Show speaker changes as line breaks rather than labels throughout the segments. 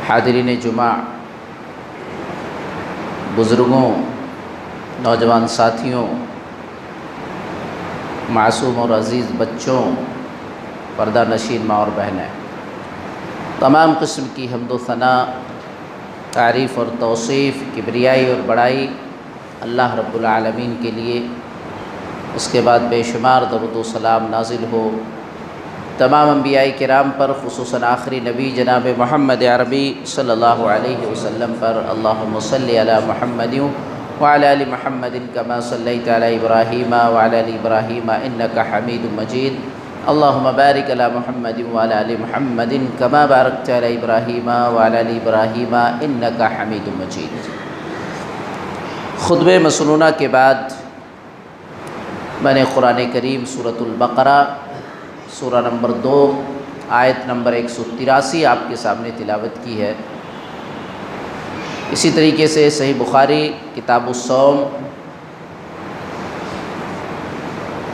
حاضرین جمعہ، بزرگوں، نوجوان ساتھیوں، معصوم اور عزیز بچوں، پردہ نشین ماں اور بہنیں، تمام قسم کی حمد و ثنا، تعریف اور توصیف، کبریائی اور بڑائی اللہ رب العالمین کے لیے۔ اس کے بعد بے شمار درود و سلام نازل ہو تمام انبیاء کرام پر، خصوصاً آخری نبی جناب محمد عربی صلی اللہ علیہ وسلم پر۔ اللہم صلی علی محمد وعلی آل محمد کما صلیت علی ابراہیم وعلی آل ابراہیم انک حمید مجید۔ اللہم بارک علی محمد وعلی آل محمد کما بارکت علی ابراہیم وعلی آل ابراہیم انک حمید مجید۔ خطبہ مسنونہ کے بعد میں نے قرآن کریم سورۃ البقرہ سورہ نمبر 2 آیت نمبر 183 آپ کے سامنے تلاوت کی ہے۔ اسی طریقے سے صحیح بخاری کتاب الصوم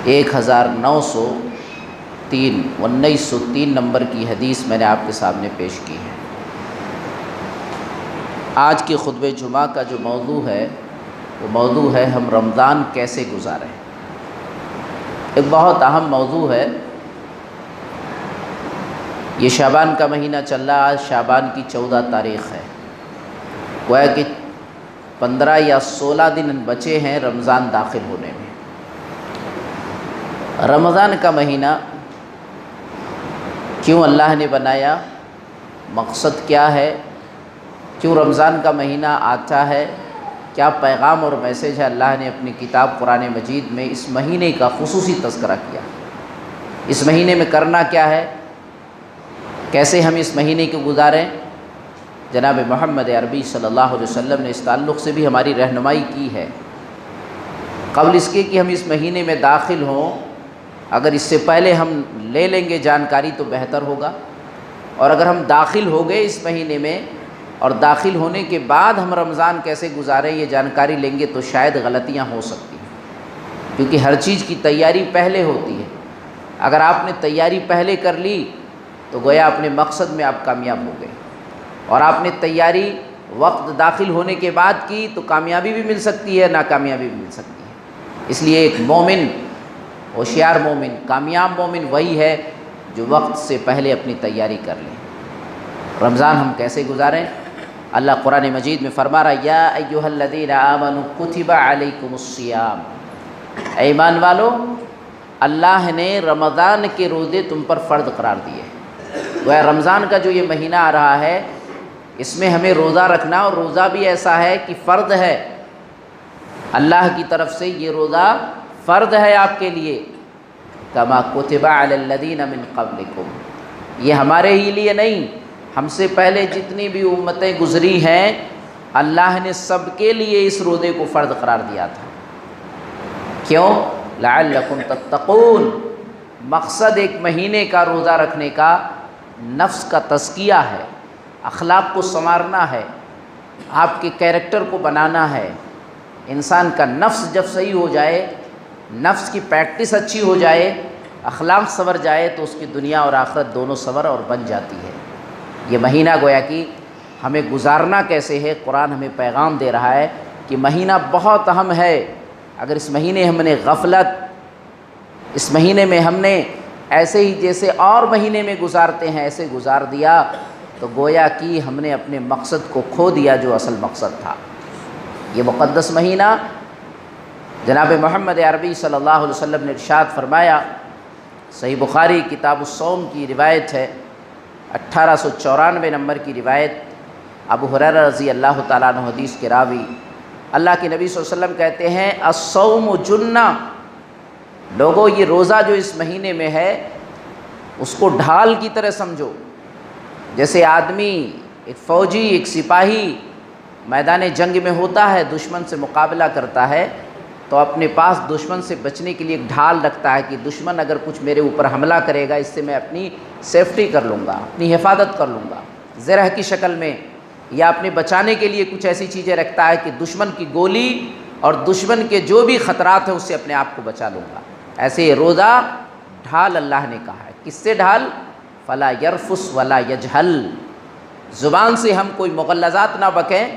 1903 نمبر کی حدیث میں نے آپ کے سامنے پیش کی ہے۔ آج کے خطبہ جمعہ کا جو موضوع ہے وہ موضوع ہے ہم رمضان کیسے گزاریں۔ ایک بہت اہم موضوع ہے۔ یہ شعبان کا مہینہ چل رہا، آج شعبان کی 14 تاریخ ہے، گویا کہ 15 یا 16 دن بچے ہیں رمضان داخل ہونے میں۔ رمضان کا مہینہ کیوں اللہ نے بنایا، مقصد کیا ہے، کیوں رمضان کا مہینہ آتا ہے، کیا پیغام اور میسیج ہے، اللہ نے اپنی کتاب قرآن مجید میں اس مہینے کا خصوصی تذکرہ کیا۔ اس مہینے میں کرنا کیا ہے، کیسے ہم اس مہینے کو گزاریں۔ جناب محمد عربی صلی اللہ علیہ وسلم نے اس تعلق سے بھی ہماری رہنمائی کی ہے۔ قبل اس کے کہ ہم اس مہینے میں داخل ہوں، اگر اس سے پہلے ہم لے لیں گے جانکاری تو بہتر ہوگا، اور اگر ہم داخل ہو گئے اس مہینے میں اور داخل ہونے کے بعد ہم رمضان کیسے گزاریں یہ جانکاری لیں گے تو شاید غلطیاں ہو سکتی ہیں، کیونکہ ہر چیز کی تیاری پہلے ہوتی ہے۔ اگر آپ نے تیاری پہلے کر لی تو گویا اپنے مقصد میں آپ کامیاب ہو گئے، اور آپ نے تیاری وقت داخل ہونے کے بعد کی تو کامیابی بھی مل سکتی ہے، ناکامیابی بھی مل سکتی ہے۔ اس لیے ایک مومن، ہوشیار مومن، کامیاب مومن وہی ہے جو وقت سے پہلے اپنی تیاری کر لے۔ رمضان ہم کیسے گزاریں؟ اللہ قرآن مجید میں فرما رہا، یا ایھا الذین آمنوا کتب علیکم الصیام، اے ایمان والو اللہ نے رمضان کے روزے تم پر فرض قرار دیے۔ وہ رمضان کا جو یہ مہینہ آ رہا ہے اس میں ہمیں روزہ رکھنا، اور روزہ بھی ایسا ہے کہ فرض ہے، اللہ کی طرف سے یہ روزہ فرض ہے آپ کے لیے۔ کما کتب علی الذین من قبلکم، یہ ہمارے ہی لیے نہیں، ہم سے پہلے جتنی بھی امتیں گزری ہیں اللہ نے سب کے لیے اس روزے کو فرض قرار دیا تھا۔ کیوں؟ لعلکم تتقون، مقصد ایک مہینے کا روزہ رکھنے کا نفس کا تزکیہ ہے، اخلاق کو سنوارنا ہے، آپ کے کیریکٹر کو بنانا ہے۔ انسان کا نفس جب صحیح ہو جائے، نفس کی پریکٹس اچھی ہو جائے، اخلاق سنور جائے تو اس کی دنیا اور آخرت دونوں سنور اور بن جاتی ہے۔ یہ مہینہ گویا کہ ہمیں گزارنا کیسے ہے، قرآن ہمیں پیغام دے رہا ہے کہ مہینہ بہت اہم ہے۔ اگر اس مہینے ہم نے غفلت، اس مہینے میں ہم نے ایسے ہی جیسے اور مہینے میں گزارتے ہیں ایسے گزار دیا تو گویا کہ ہم نے اپنے مقصد کو کھو دیا جو اصل مقصد تھا۔ یہ مقدس مہینہ جناب محمد عربی صلی اللہ علیہ وسلم نے ارشاد فرمایا، صحیح بخاری کتاب الصوم کی روایت ہے، 1894 نمبر کی روایت، ابو ہریرہ رضی اللہ تعالیٰ عنہ حدیث کے راوی، اللہ کے نبی صلی اللہ علیہ وسلم کہتے ہیں، الصوم جنہ، لوگوں یہ روزہ جو اس مہینے میں ہے اس کو ڈھال کی طرح سمجھو۔ جیسے آدمی، ایک فوجی، ایک سپاہی میدان جنگ میں ہوتا ہے، دشمن سے مقابلہ کرتا ہے تو اپنے پاس دشمن سے بچنے کے لیے ایک ڈھال رکھتا ہے کہ دشمن اگر کچھ میرے اوپر حملہ کرے گا اس سے میں اپنی سیفٹی کر لوں گا، اپنی حفاظت کر لوں گا، زرہ کی شکل میں، یا اپنے بچانے کے لیے کچھ ایسی چیزیں رکھتا ہے کہ دشمن کی گولی اور دشمن کے جو بھی خطرات ہیں اس سے اپنے آپ کو بچا لوں گا۔ ایسے یہ روزہ ڈھال اللہ نے کہا ہے، کس سے ڈھال؟ فلا یرفس ولا یجہل، زبان سے ہم کوئی مغلظات نہ بکیں،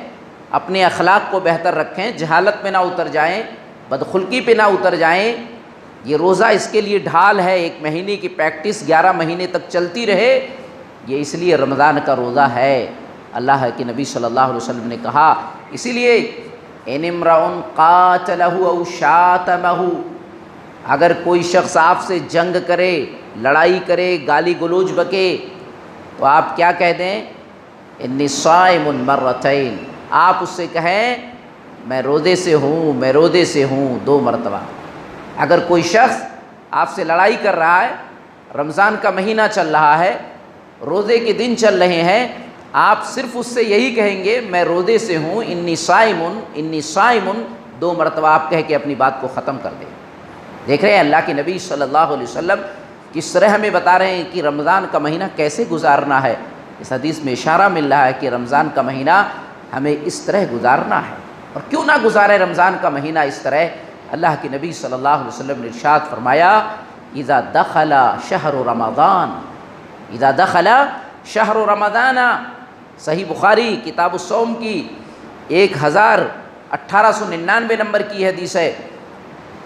اپنے اخلاق کو بہتر رکھیں، جہالت میں نہ اتر جائیں، بدخلقی پہ نہ اتر جائیں۔ یہ روزہ اس کے لیے ڈھال ہے، 1 مہینے کی پریکٹس 11 مہینے تک چلتی رہے، یہ اس لیے رمضان کا روزہ ہے۔ اللہ کے نبی صلی اللہ علیہ وسلم نے کہا، اسی لیے ان امرؤ قاتلہ او شاتمہ، اگر کوئی شخص آپ سے جنگ کرے، لڑائی کرے، گالی گلوچ بکے، تو آپ کیا کہہ دیں؟ انی صائم مرتین، آپ اس سے کہیں میں روزے سے ہوں، میں روزے سے ہوں 2 مرتبہ۔ اگر کوئی شخص آپ سے لڑائی کر رہا ہے، رمضان کا مہینہ چل رہا ہے، روزے کے دن چل رہے ہیں، آپ صرف اس سے یہی کہیں گے میں روزے سے ہوں، انی صائم 2 مرتبہ آپ کہہ کے اپنی بات کو ختم کر دیں۔ دیکھ رہے ہیں اللہ کے نبی صلی اللہ علیہ وسلم کس طرح ہمیں بتا رہے ہیں کہ رمضان کا مہینہ کیسے گزارنا ہے۔ اس حدیث میں اشارہ مل رہا ہے کہ رمضان کا مہینہ ہمیں اس طرح گزارنا ہے۔ اور کیوں نہ گزارے رمضان کا مہینہ اس طرح؟ اللہ کے نبی صلی اللہ علیہ وسلم نے ارشاد فرمایا، اذا دخل شہر رمضان، اذا دخل شہر رمضان، صحیح بخاری کتاب الصوم کی 1899 نمبر کی حدیث ہے،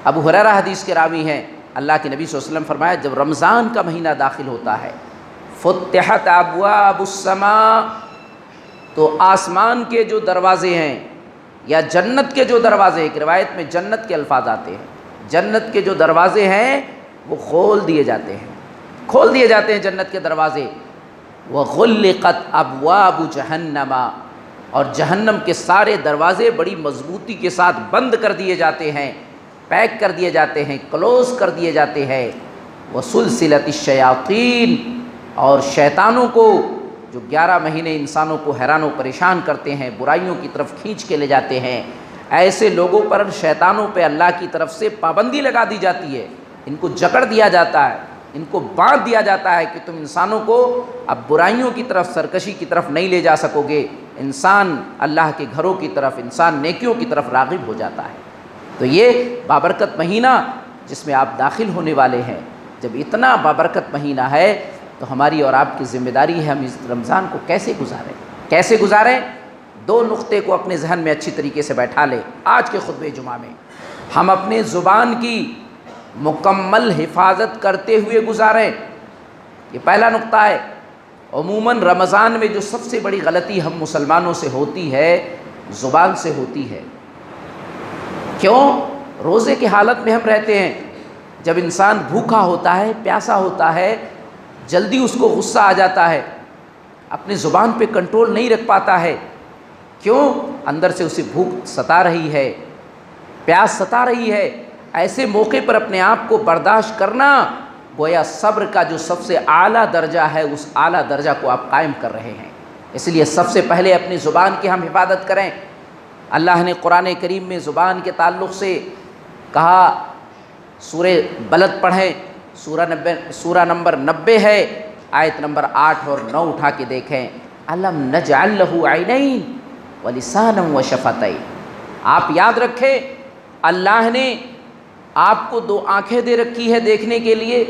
ابو ہریرہ حدیث کے راوی ہیں۔ اللہ کے نبی صلی اللہ علیہ وسلم فرمایا جب رمضان کا مہینہ داخل ہوتا ہے، فتحت ابواب السماء، تو آسمان کے جو دروازے ہیں یا جنت کے جو دروازے، ایک روایت میں جنت کے الفاظ آتے ہیں، جنت کے جو دروازے ہیں وہ کھول دیے جاتے ہیں، کھول دیے جاتے ہیں جنت کے دروازے۔ وغلقت ابواب جہنم، اور جہنم کے سارے دروازے بڑی مضبوطی کے ساتھ بند کر دیے جاتے ہیں، پیک کر دیے جاتے ہیں، کلوز کر دیے جاتے ہیں۔ وسلسلت الشیاطین، اور شیطانوں کو جو 11 مہینے انسانوں کو حیران و پریشان کرتے ہیں، برائیوں کی طرف کھینچ کے لے جاتے ہیں، ایسے لوگوں پر شیطانوں پہ اللہ کی طرف سے پابندی لگا دی جاتی ہے، ان کو جکڑ دیا جاتا ہے، ان کو باندھ دیا جاتا ہے کہ تم انسانوں کو اب برائیوں کی طرف، سرکشی کی طرف نہیں لے جا سکو گے، انسان اللہ کے گھروں کی طرف، انسان نیکیوں کی طرف راغب ہو جاتا ہے۔ تو یہ بابرکت مہینہ جس میں آپ داخل ہونے والے ہیں، جب اتنا بابرکت مہینہ ہے تو ہماری اور آپ کی ذمہ داری ہے ہم اس رمضان کو کیسے گزاریں، کیسے گزاریں؟ 2 نقطے کو اپنے ذہن میں اچھی طریقے سے بیٹھا لیں۔ آج کے خطبہ جمعہ میں ہم اپنے زبان کی مکمل حفاظت کرتے ہوئے گزاریں، یہ پہلا نقطہ ہے۔ عموماً رمضان میں جو سب سے بڑی غلطی ہم مسلمانوں سے ہوتی ہے، زبان سے ہوتی ہے۔ کیوں؟ روزے کی حالت میں ہم رہتے ہیں، جب انسان بھوکا ہوتا ہے، پیاسا ہوتا ہے، جلدی اس کو غصہ آ جاتا ہے، اپنی زبان پہ کنٹرول نہیں رکھ پاتا ہے۔ کیوں؟ اندر سے اسے بھوک ستا رہی ہے، پیاس ستا رہی ہے۔ ایسے موقع پر اپنے آپ کو برداشت کرنا گویا صبر کا جو سب سے اعلیٰ درجہ ہے، اس اعلیٰ درجہ کو آپ قائم کر رہے ہیں۔ اس لیے سب سے پہلے اپنی زبان کی ہم حفاظت کریں۔ اللہ نے قرآن کریم میں زبان کے تعلق سے کہا، سورہ بلد پڑھیں، سورہ نمبر 90 ہے، آیت نمبر 8 اور 9 اٹھا کے دیکھیں۔ الم نجعل لہ عینین ولسانا وشفتین، آپ یاد رکھیں اللہ نے آپ کو 2 آنکھیں دے رکھی ہے دیکھنے کے لیے،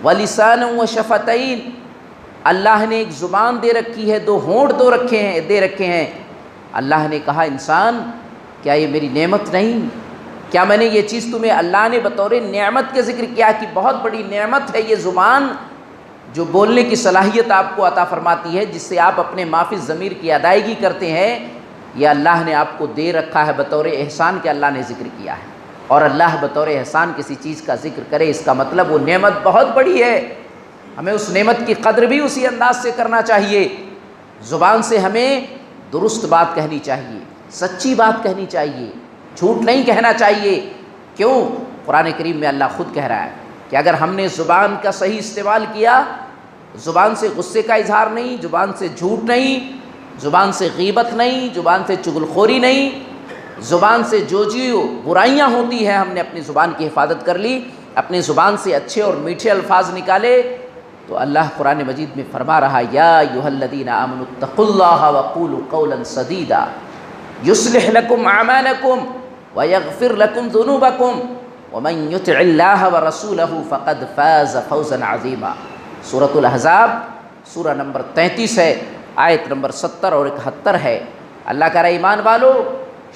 ولسانا وشفتین، اللہ نے ایک زبان دے رکھی ہے، 2 ہونٹ دے رکھے ہیں۔ اللہ نے کہا انسان کیا یہ میری نعمت نہیں؟ کیا میں نے یہ چیز تمہیں اللہ نے بطور نعمت کے ذکر کیا کہ بہت بڑی نعمت ہے یہ زبان جو بولنے کی صلاحیت آپ کو عطا فرماتی ہے، جس سے آپ اپنے معافی ضمیر کی ادائیگی کرتے ہیں، یہ اللہ نے آپ کو دے رکھا ہے بطور احسان کے اللہ نے ذکر کیا ہے۔ اور اللہ بطور احسان کسی چیز کا ذکر کرے اس کا مطلب وہ نعمت بہت بڑی ہے، ہمیں اس نعمت کی قدر بھی اسی انداز سے کرنا چاہیے۔ زبان سے ہمیں درست بات کہنی چاہیے، سچی بات کہنی چاہیے، جھوٹ نہیں کہنا چاہیے۔ کیوں؟ قرآن کریم میں اللہ خود کہہ رہا ہے کہ اگر ہم نے زبان کا صحیح استعمال کیا، زبان سے غصے کا اظہار نہیں، زبان سے جھوٹ نہیں، زبان سے غیبت نہیں، زبان سے چغلخوری نہیں، زبان سے جو برائیاں ہوتی ہیں ہم نے اپنی زبان کی حفاظت کر لی، اپنی زبان سے اچھے اور میٹھے الفاظ نکالے، تو اللہ قرآن مجید میں فرما رہا یا ایھا الذین آمنوا اتقوا اللہ وقولوا قولا سدیدا یصلح لکم اعمالکم ویغفر لکم ذنوبکم ومن یطع اللہ ورسولہ فقد فاز فوزا عظیما۔ سورۃ الاحزاب سورہ نمبر 33 ہے، آیت نمبر 70 اور 71 ہے۔ اللہ کا ایمان والو،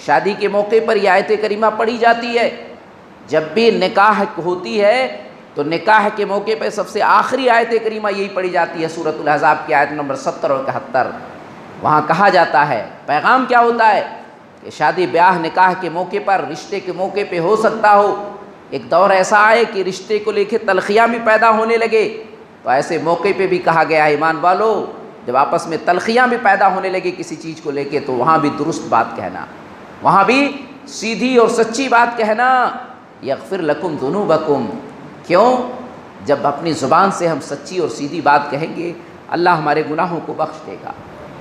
شادی کے موقع پر یہ آیت کریمہ پڑھی جاتی ہے۔ جب بھی نکاح ہوتی ہے تو نکاح کے موقع پہ سب سے آخری آیت کریمہ یہی پڑھی جاتی ہے، سورۃ الاحزاب کی آیت نمبر 70 اور 71۔ وہاں کہا جاتا ہے، پیغام کیا ہوتا ہے کہ شادی بیاہ نکاح کے موقع پر، رشتے کے موقع پہ ہو سکتا ہو ایک دور ایسا آئے کہ رشتے کو لے کے تلخیاں بھی پیدا ہونے لگے، تو ایسے موقع پہ بھی کہا گیا ہے ایمان والو، جب آپس میں تلخیاں بھی پیدا ہونے لگے کسی چیز کو لے کے، تو وہاں بھی درست بات کہنا، وہاں بھی سیدھی اور سچی بات کہنا۔ یغفر لکم ذنوبکم، کیوں؟ جب اپنی زبان سے ہم سچی اور سیدھی بات کہیں گے، اللہ ہمارے گناہوں کو بخش دے گا۔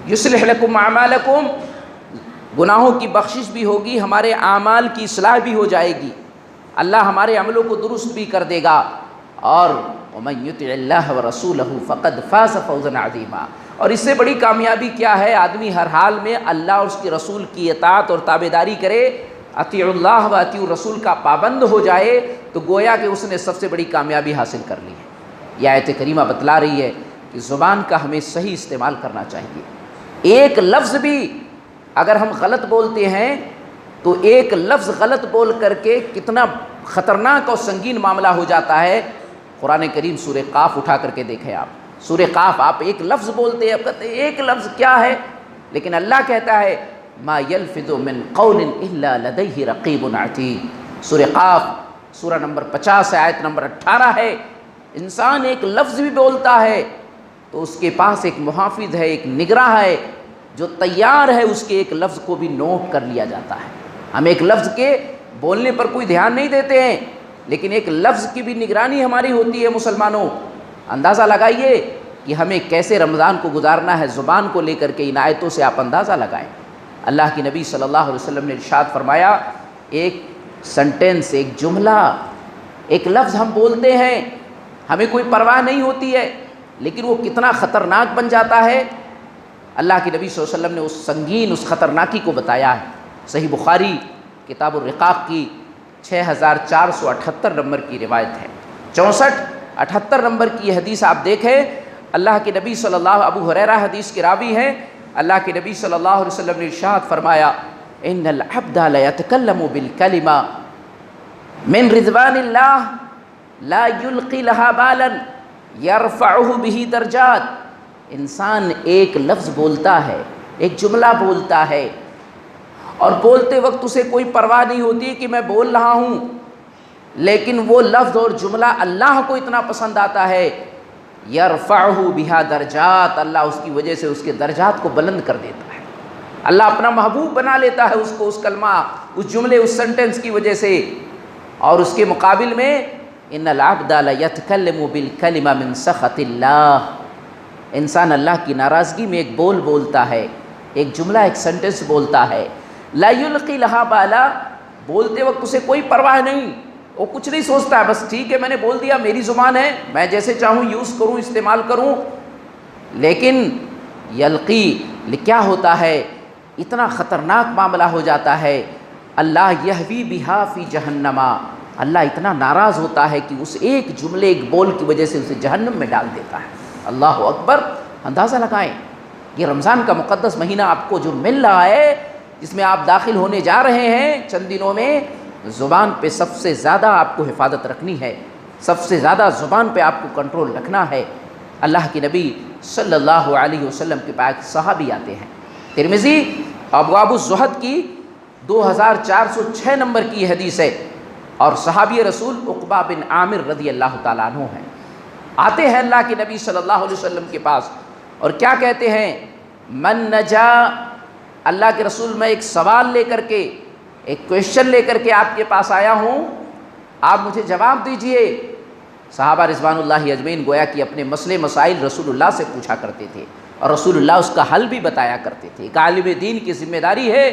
یصلح لکم اعمالکم، گناہوں کی بخشش بھی ہوگی، ہمارے اعمال کی اصلاح بھی ہو جائے گی، اللہ ہمارے عملوں کو درست بھی کر دے گا۔ اور ومن یطع اللہ ورسولہ فقد فاز فوزا عظیما، اور اس سے بڑی کامیابی کیا ہے؟ آدمی ہر حال میں اللہ اور اس کے رسول کی اطاعت اور تابعداری کرے، اطیعوا اللہ و اطیعوا الرسول کا پابند ہو جائے، تو گویا کہ اس نے سب سے بڑی کامیابی حاصل کر لی ہے۔ یہ آیت کریمہ بتلا رہی ہے کہ زبان کا ہمیں صحیح استعمال کرنا چاہیے۔ ایک لفظ بھی اگر ہم غلط بولتے ہیں تو ایک لفظ غلط بول کر کے کتنا خطرناک اور سنگین معاملہ ہو جاتا ہے۔ قرآن کریم سورہ قاف اٹھا کر کے دیکھیں آپ، سورہ قاف، آپ ایک لفظ بولتے ہیں، آپ کہتے ہیں ایک لفظ کیا ہے، لیکن اللہ کہتا ہے ما یلفظ من قول الا لدیہ رقیب عتید۔ سورہ قاف سورہ نمبر 50 آیت نمبر 18 ہے۔ انسان ایک لفظ بھی بولتا ہے تو اس کے پاس ایک محافظ ہے، ایک نگراں ہے جو تیار ہے اس کے ایک لفظ کو بھی نوٹ کر لیا جاتا ہے۔ ہم ایک لفظ کے بولنے پر کوئی دھیان نہیں دیتے ہیں، لیکن ایک لفظ کی بھی نگرانی ہماری ہوتی ہے۔ مسلمانوں، اندازہ لگائیے کہ ہمیں کیسے رمضان کو گزارنا ہے، زبان کو لے کر کے ان آیتوں سے آپ اندازہ لگائیں۔ اللہ کی نبی صلی اللہ علیہ وسلم نے ارشاد فرمایا، ایک سنٹینس، ایک جملہ، ایک لفظ ہم بولتے ہیں، ہمیں کوئی پرواہ نہیں ہوتی ہے، لیکن وہ کتنا خطرناک بن جاتا ہے۔ اللہ کے نبی صلی اللہ علیہ وسلم نے اس سنگین، اس خطرناکی کو بتایا ہے۔ صحیح بخاری کتاب الرقاق کی 6478 نمبر کی روایت ہے، 6478 نمبر کی یہ حدیث آپ دیکھیں۔ اللہ کے نبی صلی اللہ، ابو ہریرہ حدیث کے راوی ہیں، اللہ کے نبی صلی اللہ علیہ وسلم نے ارشاد فرمایا، ان العبد لیتکلم بالکلمہ من رضوان اللہ لا یلقی لہا بالا یرفعہ بہ درجات۔ انسان ایک لفظ بولتا ہے، ایک جملہ بولتا ہے، اور بولتے وقت اسے کوئی پرواہ نہیں ہوتی کہ میں بول رہا ہوں، لیکن وہ لفظ اور جملہ اللہ کو اتنا پسند آتا ہے، یرفعہ بہا درجات، اللہ اس کی وجہ سے اس کے درجات کو بلند کر دیتا ہے۔ اللہ اپنا محبوب بنا لیتا ہے اس کو، اس کلمہ، اس جملے، اس سنٹنس کی وجہ سے۔ اور اس کے مقابل میں ان العبد لیتکلم بالکلمہ من سخط اللہ، انسان اللہ کی ناراضگی میں ایک بول بولتا ہے، ایک جملہ، ایک سنٹنس بولتا ہے، لا یلقی لہا بالا، بولتے وقت اسے کوئی پرواہ نہیں، وہ کچھ نہیں سوچتا ہے، بس ٹھیک ہے میں نے بول دیا، میری زبان ہے، میں جیسے چاہوں یوز کروں، استعمال کروں۔ لیکن یلقی کیا ہوتا ہے؟ اتنا خطرناک معاملہ ہو جاتا ہے، اللہ یہوی بہا فی جہنم، اللہ اتنا ناراض ہوتا ہے کہ اس ایک جملے، ایک بول کی وجہ سے اسے جہنم میں ڈال دیتا ہے۔ اللہ اکبر! اندازہ لگائیں، یہ رمضان کا مقدس مہینہ آپ کو جو مل رہا ہے، جس میں آپ داخل ہونے جا رہے ہیں چند دنوں میں، زبان پہ سب سے زیادہ آپ کو حفاظت رکھنی ہے، سب سے زیادہ زبان پہ آپ کو کنٹرول رکھنا ہے۔ اللہ کے نبی صلی اللہ علیہ وسلم کے پاس صحابی آتے ہیں، ترمذی ابواب الزہد کی 2406 نمبر کی یہ حدیث ہے، اور صحابی رسول عقبہ بن عامر رضی اللہ تعالیٰ عنہ ہیں۔ آتے ہیں اللہ کے نبی صلی اللہ علیہ وسلم کے پاس، اور کیا کہتے ہیں؟ من نجا، اللہ کے رسول، میں ایک سوال لے کر کے، ایک کویشچن لے کر کے آپ کے پاس آیا ہوں، آپ مجھے جواب دیجئے۔ صحابہ رضوان اللہ اجمعین گویا کہ اپنے مسئلے مسائل رسول اللہ سے پوچھا کرتے تھے، اور رسول اللہ اس کا حل بھی بتایا کرتے تھے۔ ایک عالم دین کی ذمہ داری ہے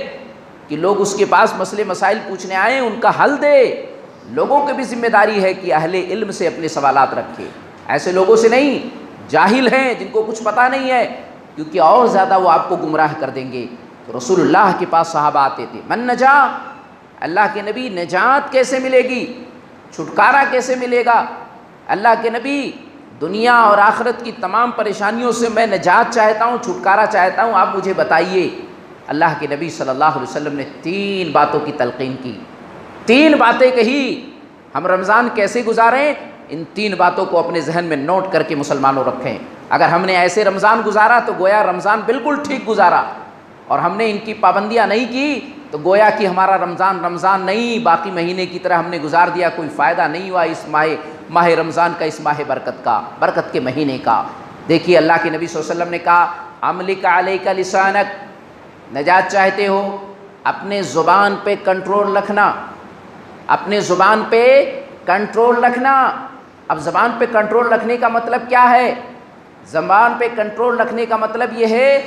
کہ لوگ اس کے پاس مسئلے مسائل پوچھنے آئیں، ان کا حل دے۔ لوگوں کی بھی ذمہ داری ہے کہ اہل علم سے اپنے سوالات رکھے، ایسے لوگوں سے نہیں، جاہل ہیں جن کو کچھ پتہ نہیں ہے، کیونکہ اور زیادہ وہ آپ کو گمراہ کر دیں گے۔ تو رسول اللہ کے پاس صحابہ آتے تھے، من نجا، اللہ کے نبی نجات کیسے ملے گی، چھٹکارا کیسے ملے گا؟ اللہ کے نبی دنیا اور آخرت کی تمام پریشانیوں سے میں نجات چاہتا ہوں، چھٹکارا چاہتا ہوں، آپ مجھے بتائیے۔ اللہ کے نبی صلی اللہ علیہ وسلم نے 3 باتوں کی تلقین کی، 3 باتیں کہی۔ ہم رمضان کیسے گزاریں؟ ان 3 باتوں کو اپنے ذہن میں نوٹ کر کے مسلمانوں رکھیں۔ اگر ہم نے ایسے رمضان گزارا تو گویا رمضان بالکل ٹھیک گزارا، اور ہم نے ان کی پابندیاں نہیں کی تو گویا کہ ہمارا رمضان نہیں، باقی مہینے کی طرح ہم نے گزار دیا، کوئی فائدہ نہیں ہوا اس ماہ رمضان کا، اس ماہ برکت کے مہینے کا۔ دیکھیے اللہ کے نبی صلی اللہ علیہ وسلم نے کہا املک علیک لسانک، نجات چاہتے ہو اپنے زبان پہ کنٹرول رکھنا، اپنے زبان پہ کنٹرول رکھنا۔ اب زبان پہ کنٹرول رکھنے کا مطلب کیا ہے؟ زبان پہ کنٹرول رکھنے کا مطلب یہ ہے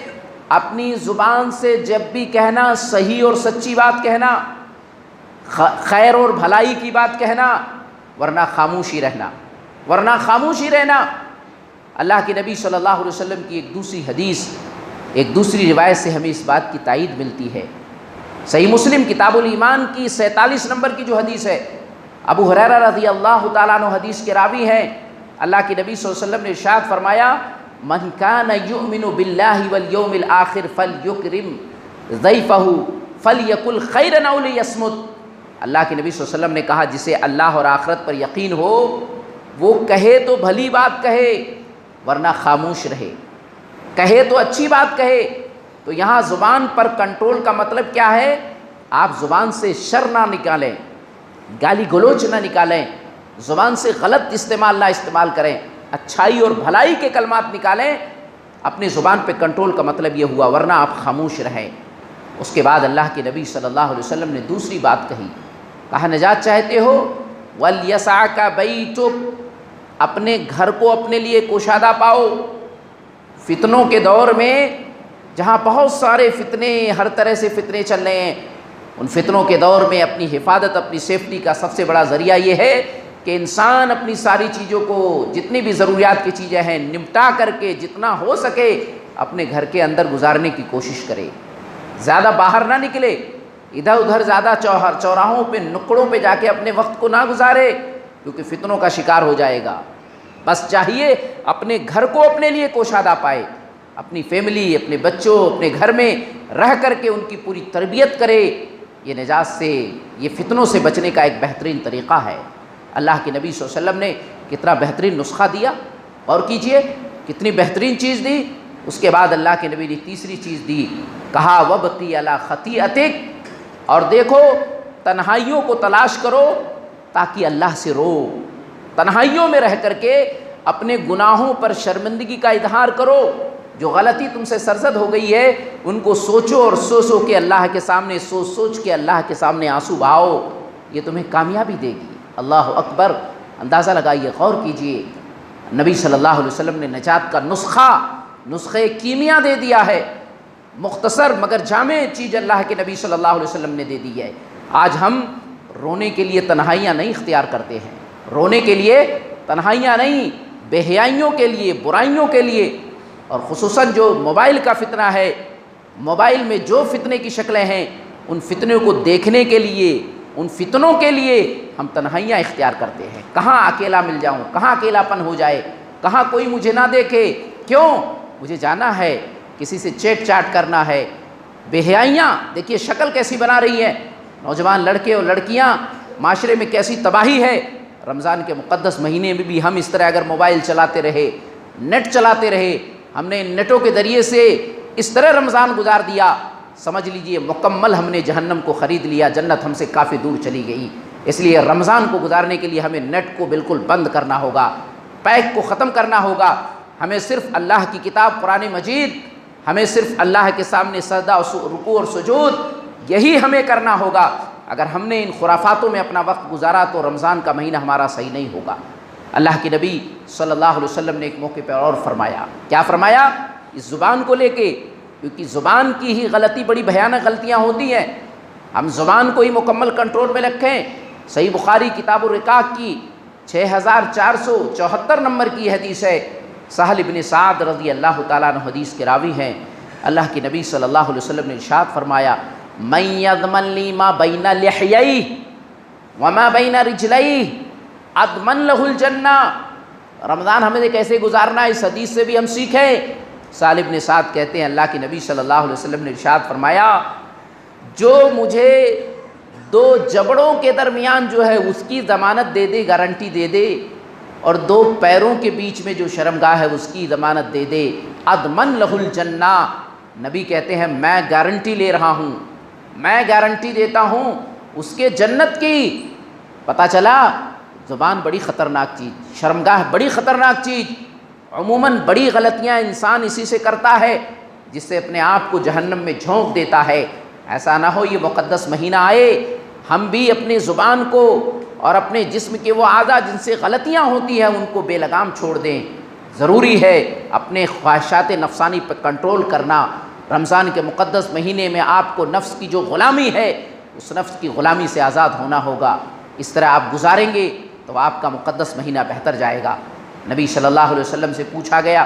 اپنی زبان سے جب بھی کہنا صحیح اور سچی بات کہنا، خیر اور بھلائی کی بات کہنا، ورنہ خاموشی رہنا۔ اللہ کے نبی صلی اللہ علیہ وسلم کی ایک دوسری حدیث، ایک دوسری روایت سے ہمیں اس بات کی تائید ملتی ہے۔ صحیح مسلم کتاب الایمان کی 47 نمبر کی جو حدیث ہے، ابو ہریرہ رضی اللہ تعالیٰ عنہ حدیث کے راوی ہیں۔ اللہ کے نبی صلی اللہ علیہ وسلم نے ارشاد فرمایا من کان یؤمن باللہ والیوم الآخر فلیکرم ضیفہ فلیقل خیرا او لیصمت۔ اللہ کے نبی صلی اللہ علیہ وسلم نے کہا جسے اللہ اور آخرت پر یقین ہو وہ کہے تو بھلی بات کہے ورنہ خاموش رہے، کہے تو اچھی بات کہے۔ تو یہاں زبان پر کنٹرول کا مطلب کیا ہے؟ آپ زبان سے شر نہ نکالیں، گالی گلوچ نہ نکالیں، زبان سے غلط نہ استعمال کریں، اچھائی اور بھلائی کے کلمات نکالیں۔ اپنی زبان پہ کنٹرول کا مطلب یہ ہوا، ورنہ آپ خاموش رہیں۔ اس کے بعد اللہ کے نبی صلی اللہ علیہ وسلم نے دوسری بات کہا نجات چاہتے ہو وَلْيَسَعْكَ بَيْتُكَ، اپنے گھر کو اپنے لیے کشادہ پاؤ۔ فتنوں کے دور میں جہاں بہت سارے فتنے، ہر طرح سے فتنے چل رہے ہیں، ان فتنوں کے دور میں اپنی حفاظت، اپنی سیفٹی کا سب سے بڑا ذریعہ یہ ہے کہ انسان اپنی ساری چیزوں کو، جتنی بھی ضروریات کی چیزیں ہیں، نمٹا کر کے جتنا ہو سکے اپنے گھر کے اندر گزارنے کی کوشش کرے، زیادہ باہر نہ نکلے، ادھر ادھر زیادہ چوراہوں پہ، نکڑوں پہ جا کے اپنے وقت کو نہ گزارے، کیونکہ فتنوں کا شکار ہو جائے گا۔ بس چاہیے اپنے گھر کو اپنے لیے کوشادہ پائے، اپنی فیملی، اپنے بچوں، اپنے گھر میں رہ کر کے ان کی پوری تربیت کرے۔ یہ نجات سے، یہ فتنوں سے بچنے کا ایک بہترین طریقہ ہے۔ اللہ کے نبی صلی اللہ علیہ وسلم نے کتنا بہترین نسخہ دیا، اور کیجئے کتنی بہترین چیز دی۔ اس کے بعد اللہ کے نبی نے تیسری چیز دی، کہا وَبْقِ عَلَىٰ خَطِیئَتِکَ، اور دیکھو تنہائیوں کو تلاش کرو تاکہ اللہ سے رو، تنہائیوں میں رہ کر کے اپنے گناہوں پر شرمندگی کا اظہار کرو، جو غلطی تم سے سرزد ہو گئی ہے ان کو سوچو، اور سو کے اللہ کے سامنے، سوچ کے اللہ کے سامنے آنسو بہاؤ، یہ تمہیں کامیابی دے گی۔ اللہ اکبر، اندازہ لگائیے، غور کیجئے، نبی صلی اللہ علیہ وسلم نے نجات کا نسخے کیمیا دے دیا ہے، مختصر مگر جامع چیز اللہ کے نبی صلی اللہ علیہ وسلم نے دے دی ہے۔ آج ہم رونے کے لیے تنہائیاں نہیں اختیار کرتے ہیں، رونے کے لیے تنہائیاں نہیں، بے حیائیوں کے لیے، برائیوں کے لیے، اور خصوصاً جو موبائل کا فتنہ ہے، موبائل میں جو فتنے کی شکلیں ہیں، ان فتنوں کو دیکھنے کے لیے، ان فتنوں کے لیے ہم تنہائیاں اختیار کرتے ہیں۔ کہاں اکیلا مل جاؤں، کہاں اکیلا پن ہو جائے، کہاں کوئی مجھے نہ دیکھے، کیوں مجھے جانا ہے، کسی سے چیٹ کرنا ہے۔ بے حیائیاں دیکھیے شکل کیسی بنا رہی ہے، نوجوان لڑکے اور لڑکیاں، معاشرے میں کیسی تباہی ہے۔ رمضان کے مقدس مہینے میں بھی ہم اس طرح اگر موبائل چلاتے رہے، نیٹ چلاتے رہے، ہم نے نیٹوں کے ذریعے سے اس طرح رمضان گزار دیا، سمجھ لیجئے مکمل ہم نے جہنم کو خرید لیا، جنت ہم سے کافی دور چلی گئی۔ اس لیے رمضان کو گزارنے کے لیے ہمیں نیٹ کو بالکل بند کرنا ہوگا، پیک کو ختم کرنا ہوگا۔ ہمیں صرف اللہ کی کتاب قرآن مجید، ہمیں صرف اللہ کے سامنے سجدہ، رکوع اور سجود، یہی ہمیں کرنا ہوگا۔ اگر ہم نے ان خرافاتوں میں اپنا وقت گزارا تو رمضان کا مہینہ ہمارا صحیح نہیں ہوگا۔ اللہ کے نبی صلی اللہ علیہ وسلم نے ایک موقع پر اور فرمایا، کیا فرمایا؟ اس زبان کو لے کے، کیونکہ زبان کی ہی غلطی، بڑی بھیانک غلطیاں ہوتی ہیں، ہم زبان کو ہی مکمل کنٹرول میں رکھیں۔ صحیح بخاری کتاب الرقاق کی 6474 نمبر کی حدیث ہے، سہل بن سعد رضی اللہ تعالیٰ عنہ حدیث کے راوی ہیں۔ اللہ کے نبی صلی اللہ علیہ وسلم نے ارشاد فرمایا من یضمن لی ما بین لحییہ وما بین رجلیہ اضمن لہ الجنہ رمضان ہمیں کیسے گزارنا ہے، اس حدیث سے بھی ہم سیکھیں۔ سہل بن سعد کہتے ہیں اللہ کے نبی صلی اللہ علیہ وسلم نے ارشاد فرمایا، جو مجھے دو جبڑوں کے درمیان جو ہے اس کی ضمانت دے دے، گارنٹی دے دے، اور دو پیروں کے بیچ میں جو شرمگاہ ہے اس کی ضمانت دے دے، اضمن لہ الجنہ، نبی کہتے ہیں میں گارنٹی لے رہا ہوں، میں گارنٹی دیتا ہوں اس کے جنت کی۔ پتہ چلا زبان بڑی خطرناک چیز، شرمگاہ بڑی خطرناک چیز، عموماً بڑی غلطیاں انسان اسی سے کرتا ہے جس سے اپنے آپ کو جہنم میں جھونک دیتا ہے۔ ایسا نہ ہو یہ مقدس مہینہ آئے ہم بھی اپنی زبان کو اور اپنے جسم کے وہ اعضاء جن سے غلطیاں ہوتی ہیں ان کو بے لگام چھوڑ دیں۔ ضروری ہے اپنے خواہشات نفسانی پر کنٹرول کرنا۔ رمضان کے مقدس مہینے میں آپ کو نفس کی جو غلامی ہے اس نفس کی غلامی سے آزاد ہونا ہوگا۔ اس طرح آپ گزاریں گے تو آپ کا مقدس مہینہ بہتر جائے گا۔ نبی صلی اللہ علیہ وسلم سے پوچھا گیا،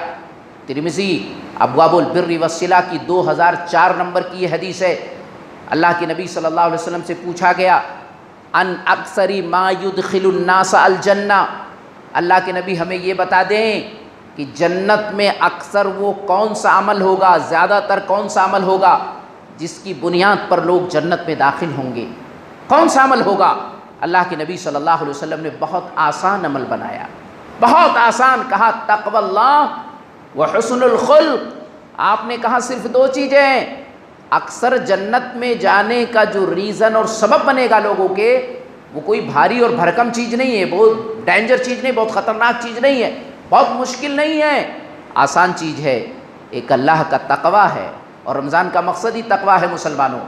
ترمذی ابواب البر والصلہ کی 2004 نمبر کی یہ حدیث ہے، اللہ کے نبی صلی اللہ علیہ وسلم سے پوچھا گیا ان اکثر ما يدخل الناس الجنہ، اللہ کے نبی ہمیں یہ بتا دیں کہ جنت میں اکثر وہ کون سا عمل ہوگا، زیادہ تر کون سا عمل ہوگا جس کی بنیاد پر لوگ جنت میں داخل ہوں گے، کون سا عمل ہوگا؟ اللہ کے نبی صلی اللہ علیہ وسلم نے بہت آسان عمل بنایا، بہت آسان، کہا تقوی اللہ وحسن الخلق۔ آپ نے کہا صرف دو چیزیں، اکثر جنت میں جانے کا جو ریزن اور سبب بنے گا لوگوں کے، وہ کوئی بھاری اور بھرکم چیز نہیں ہے، بہت ڈینجر چیز نہیں، بہت خطرناک چیز نہیں ہے، بہت مشکل نہیں ہے، آسان چیز ہے۔ ایک اللہ کا تقوی ہے، اور رمضان کا مقصد ہی تقوی ہے مسلمانوں،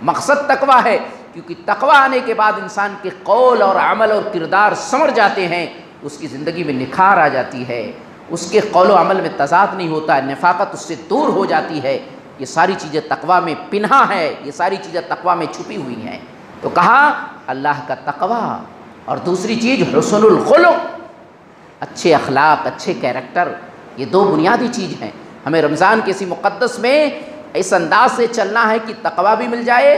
مقصد تقوی ہے، کیونکہ تقوی آنے کے بعد انسان کے قول اور عمل اور کردار سنور جاتے ہیں، اس کی زندگی میں نکھار آ جاتی ہے، اس کے قول و عمل میں تضاد نہیں ہوتا ہے، نفاقت اس سے دور ہو جاتی ہے۔ یہ ساری چیزیں تقوی میں پنہا ہے، یہ ساری چیزیں تقوی میں چھپی ہوئی ہیں۔ تو کہا اللہ کا تقوی، اور دوسری چیز حسن الخلق، اچھے اخلاق، اچھے کیریکٹر، یہ دو بنیادی چیز ہیں۔ ہمیں رمضان کے اسی مقدس میں اس انداز سے چلنا ہے کہ تقوی بھی مل جائے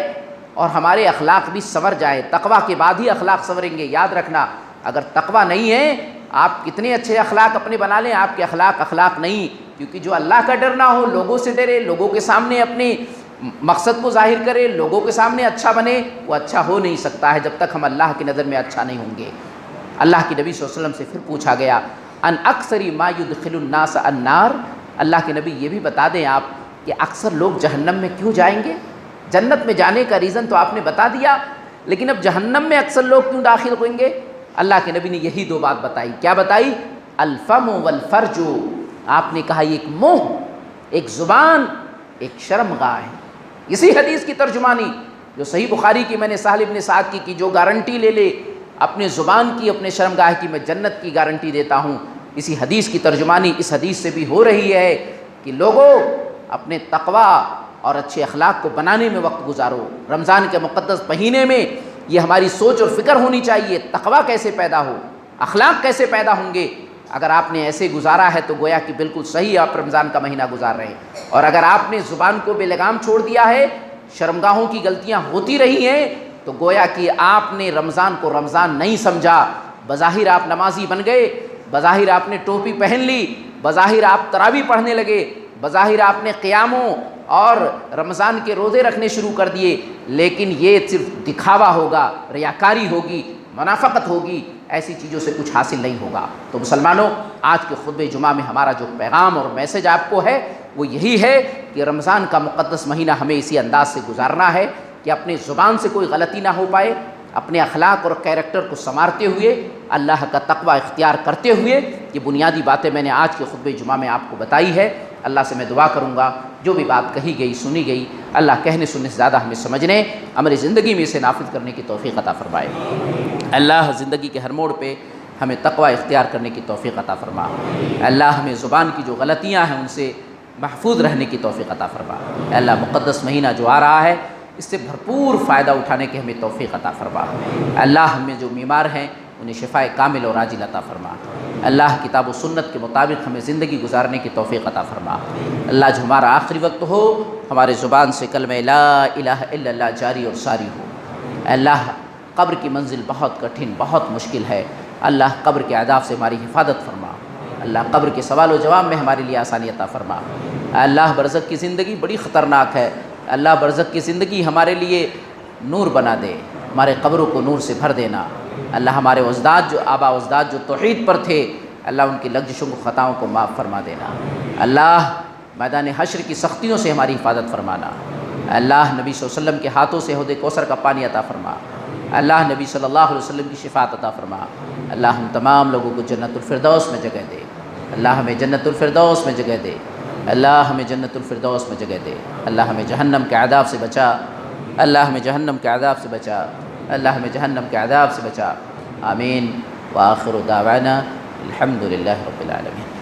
اور ہمارے اخلاق بھی سنور جائے۔ تقوی کے بعد ہی اخلاق سنوریں گے، یاد رکھنا، اگر تقوی نہیں ہے آپ کتنے اچھے اخلاق اپنے بنا لیں، آپ کے اخلاق نہیں، کیونکہ جو اللہ کا ڈر نہ ہو، لوگوں سے ڈرے، لوگوں کے سامنے اپنے مقصد کو ظاہر کرے، لوگوں کے سامنے اچھا بنے، وہ اچھا ہو نہیں سکتا ہے جب تک ہم اللہ کی نظر میں اچھا نہیں ہوں گے۔ اللہ کے نبی صلی اللہ علیہ وسلم سے پھر پوچھا گیا ان اکثر ما يدخل الناس النار، اللہ کے نبی یہ بھی بتا دیں آپ کہ اکثر لوگ جہنم میں کیوں جائیں گے؟ جنت میں جانے کا ریزن تو آپ نے بتا دیا، لیکن اب جہنم میں اکثر لوگ کیوں داخل ہوئیں گے؟ اللہ کے نبی نے یہی دو بات بتائی۔ کیا بتائی؟ الفم والفرج، آپ نے کہا یہ ایک منہ، ایک زبان، ایک شرمگاہ ہے۔ اسی حدیث کی ترجمانی جو صحیح بخاری کی میں نے سہل بن سعد کی جو گارنٹی لے لے اپنے زبان کی، اپنے شرمگاہ کی، میں جنت کی گارنٹی دیتا ہوں، اسی حدیث کی ترجمانی اس حدیث سے بھی ہو رہی ہے کہ لوگوں اپنے تقوی اور اچھے اخلاق کو بنانے میں وقت گزارو۔ رمضان کے مقدس مہینے میں یہ ہماری سوچ اور فکر ہونی چاہیے، تقوی کیسے پیدا ہو، اخلاق کیسے پیدا ہوں گے۔ اگر آپ نے ایسے گزارا ہے تو گویا کہ بالکل صحیح آپ رمضان کا مہینہ گزار رہے ہیں، اور اگر آپ نے زبان کو بے لگام چھوڑ دیا ہے، شرمگاہوں کی غلطیاں ہوتی رہی ہیں، تو گویا کہ آپ نے رمضان کو رمضان نہیں سمجھا۔ بظاہر آپ نمازی بن گئے، بظاہر آپ نے ٹوپی پہن لی، بظاہر آپ تراویح پڑھنے لگے، بظاہر آپ نے قیاموں اور رمضان کے روزے رکھنے شروع کر دیے، لیکن یہ صرف دکھاوا ہوگا، ریاکاری ہوگی، منافقت ہوگی، ایسی چیزوں سے کچھ حاصل نہیں ہوگا۔ تو مسلمانوں، آج کے خطبہ جمعہ میں ہمارا جو پیغام اور میسج آپ کو ہے وہ یہی ہے کہ رمضان کا مقدس مہینہ ہمیں اسی انداز سے گزارنا ہے کہ اپنی زبان سے کوئی غلطی نہ ہو پائے، اپنے اخلاق اور کیریکٹر کو سنوارتے ہوئے، اللہ کا تقوی اختیار کرتے ہوئے۔ یہ بنیادی باتیں میں نے آج کے خطبہ جمعہ میں آپ کو بتائی ہے۔ اللہ سے میں دعا کروں گا جو بھی بات کہی گئی، سنی گئی، اللہ کہنے سننے سے زیادہ ہمیں سمجھنے، ہماری زندگی میں اسے نافذ کرنے کی توفیق عطا فرمائے۔ اللہ زندگی کے ہر موڑ پہ ہمیں تقوی اختیار کرنے کی توفیق عطا فرما۔ اللہ ہمیں زبان کی جو غلطیاں ہیں ان سے محفوظ رہنے کی توفیق عطا فرما۔ اللہ مقدس مہینہ جو آ رہا ہے اس سے بھرپور فائدہ اٹھانے کی ہمیں توفیق عطا فرما۔ اللہ ہمیں جو بیمار ہیں انہیں شفائے کامل اور عاجل عطا فرما۔ اللہ کتاب و سنت کے مطابق ہمیں زندگی گزارنے کی توفیق عطا فرما۔ اللہ جو ہمارا آخری وقت ہو، ہمارے زبان سے کلمہ لا الہ الا اللہ جاری اور ساری ہو۔ اللہ قبر کی منزل بہت کٹھن، بہت مشکل ہے، اللہ قبر کے عذاب سے ہماری حفاظت فرما۔ اللہ قبر کے سوال و جواب میں ہمارے لیے آسانی عطا فرما۔ اللہ برزخ کی زندگی بڑی خطرناک ہے، اللہ برزخ کی زندگی ہمارے لیے نور بنا دے، ہمارے قبروں کو نور سے بھر دینا۔ اللہ ہمارے اجداد جو آبا اجداد جو توحید پر تھے، اللہ ان کی لغزشوں کو خطاؤں کو معاف فرما دینا۔ اللہ میدان حشر کی سختیوں سے ہماری حفاظت فرمانا۔ اللہ نبی صلی اللہ علیہ وسلم کے ہاتھوں سے حوض کوثر کا پانی عطا فرما۔ اللہ نبی صلی اللہ علیہ وسلم کی شفاعت عطا فرما۔ اللہ ہم تمام لوگوں کو جنت الفردوس میں جگہ دے، اللہ ہمیں جنت الفردوس میں جگہ دے، اللہ ہمیں جنت الفردوس میں جگہ دے، اللہ ہمیں جہنم کے عذاب سے بچا، اللہ ہمیں جہنم کے عذاب سے بچا، اللہ ہمیں جہنم کے عذاب سے بچا۔ آمین۔ وآخر دعوانا الحمد للہ رب العالمین۔